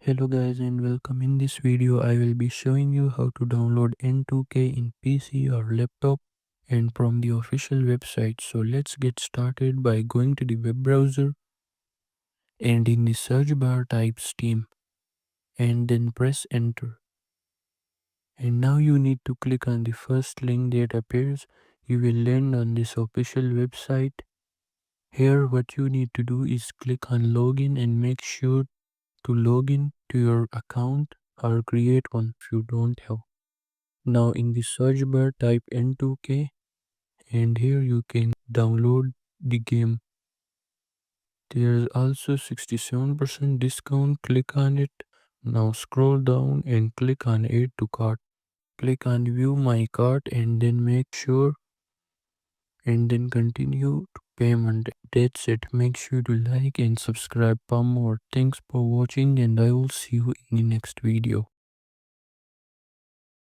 Hello guys and welcome. In this video I will be showing you how to download N2K in PC or laptop and from the official website. So let's get started by going to the web browser and in the search bar type Steam and then press enter. And now you need to click on the first link that appears. You will land on this official website. Here what you need to do is click on login and make sure to log in to your account or create one if you don't have. Now in the search bar type N2K and here you can download the game. There is also 67% discount. Click on it. Now scroll down and click on add to cart. Click on view my cart and then make sure and then continue to payment. That's it. Make sure to like and subscribe for more. Thanks for watching and I will see you in the next video.